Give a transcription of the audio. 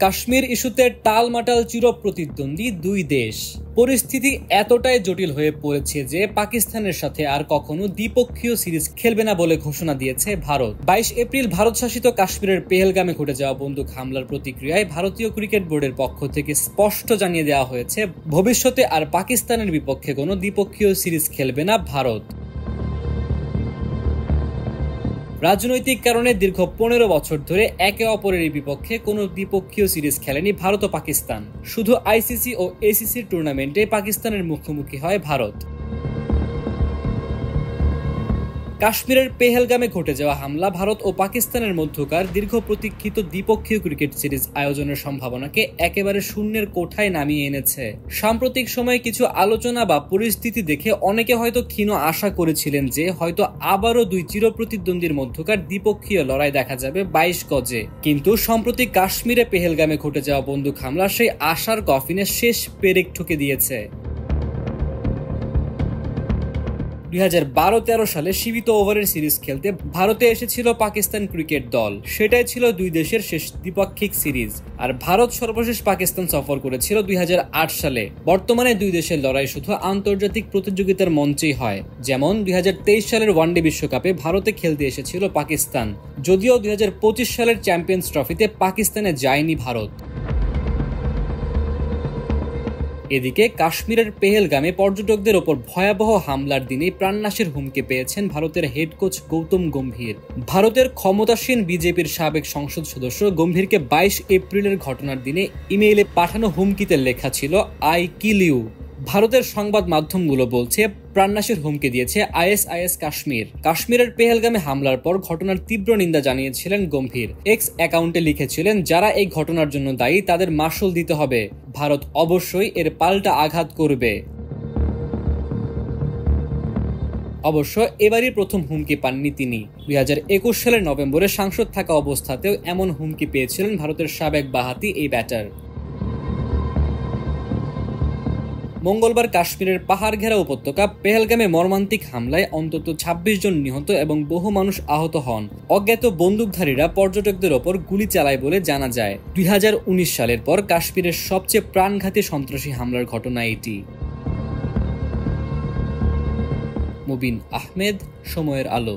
কাশ্মীর ইস্যুতে টালমাটাল চিরপ্রতিদ্বন্দ্বী দুই দেশ। পরিস্থিতি এতটাই জটিল হয়ে পড়েছে যে পাকিস্তানের সাথে আর কখনো দ্বিপক্ষীয় সিরিজ খেলবে না বলে ঘোষণা দিয়েছে ভারত। 22 এপ্রিল ভারত শাসিত কাশ্মীরের পেহেলগামে ঘটে যাওয়া বন্দুক হামলার প্রতিক্রিয়ায় ভারতীয় ক্রিকেট বোর্ডের পক্ষ থেকে স্পষ্ট জানিয়ে দেওয়া হয়েছে, ভবিষ্যতে আর পাকিস্তানের বিপক্ষে কোনো দ্বিপক্ষীয় সিরিজ খেলবে না ভারত। রাজনৈতিক কারণে দীর্ঘ 15 বছর ধরে একে অপরের বিপক্ষে কোনো দ্বিপক্ষীয় সিরিজ খেলেনি ভারত ও পাকিস্তান। শুধু আইসিসি ও এসিসি টুর্নামেন্টে পাকিস্তানের মুখোমুখি হয় ভারত। কাশ্মীরের পেহেলগামে ঘটে যাওয়া হামলা ভারত ও পাকিস্তানের মধ্যকার দীর্ঘ প্রতীক্ষিত দ্বিপক্ষীয় ক্রিকেট সিরিজ আয়োজনের সম্ভাবনাকে একেবারে শূন্যের কোঠায় নামিয়ে এনেছে। সাম্প্রতিক সময়ে কিছু আলোচনা বা পরিস্থিতি দেখে অনেকে হয়তো ক্ষীণ আশা করেছিলেন যে হয়তো আবারও দুই চিরপ্রতিদ্বন্দ্বীর মধ্যকার দ্বিপক্ষীয় লড়াই দেখা যাবে 22 গজে। কিন্তু সম্প্রতি কাশ্মীরে পেহেলগামে ঘটে যাওয়া বন্দুক হামলা সেই আশার কফিনে শেষ পেরেক ঠুকে দিয়েছে। 2012-13 সালে সীমিত ওভারের সিরিজ খেলতে ভারতে এসেছিল পাকিস্তান ক্রিকেট দল। সেটাই ছিল দুই দেশের শেষ দ্বিপাক্ষিক সিরিজ। আর ভারত সর্বশেষ পাকিস্তান সফর করেছিল 2008 সালে। বর্তমানে দুই দেশের লড়াই শুধু আন্তর্জাতিক প্রতিযোগিতার মঞ্চেই হয়। যেমন 2023 সালের ওয়ানডে বিশ্বকাপে ভারতে খেলতে এসেছিল পাকিস্তান, যদিও 2025 সালের চ্যাম্পিয়ন্স ট্রফিতে পাকিস্তানে যায়নি ভারত। এদিকে কাশ্মীরের পেহেলগামে পর্যটকদের ওপর ভয়াবহ হামলার দিনেই প্রাণনাশের হুমকি পেয়েছেন ভারতের হেড কোচ গৌতম গম্ভীর। ভারতের ক্ষমতাসীন বিজেপির সাবেক সংসদ সদস্য গম্ভীরকে 22 এপ্রিলের ঘটনার দিনে ইমেইলে পাঠানো হুমকিতে লেখা ছিল আই কিল ইউ। ভারতের সংবাদ মাধ্যমগুলো বলছে প্রাণনাশের হুমকি দিয়েছে আইএসআইএস কাশ্মীর। কাশ্মীরের পেহেলগামে হামলার পর ঘটনার তীব্র নিন্দা জানিয়েছিলেন গম্ভীর। এক্স অ্যাকাউন্টে লিখেছিলেন, যারা এই ঘটনার জন্য দায়ী তাদের মাশুল দিতে হবে। ভারত অবশ্যই এর পাল্টা আঘাত করবে। অবশ্য এবারই প্রথম হুমকি পাননি তিনি। 2021 সালের নভেম্বরে সাংসদ থাকা অবস্থাতেও এমন হুমকি পেয়েছিলেন ভারতের সাবেক বাঁহাতি এই ব্যাটার। মঙ্গলবার কাশ্মীরের পাহাড় ঘেরা উপত্যকা পেহেলগামে মর্মান্তিক হামলায় অন্তত 26 জন নিহত এবং বহু মানুষ আহত হন। অজ্ঞাত বন্দুকধারীরা পর্যটকদের ওপর গুলি চালায় বলে জানা যায়। 2019 সালের পর কাশ্মীরের সবচেয়ে প্রাণঘাতী সন্ত্রাসী হামলার ঘটনা এটি। মুবিন আহমেদ, সময়ের আলো।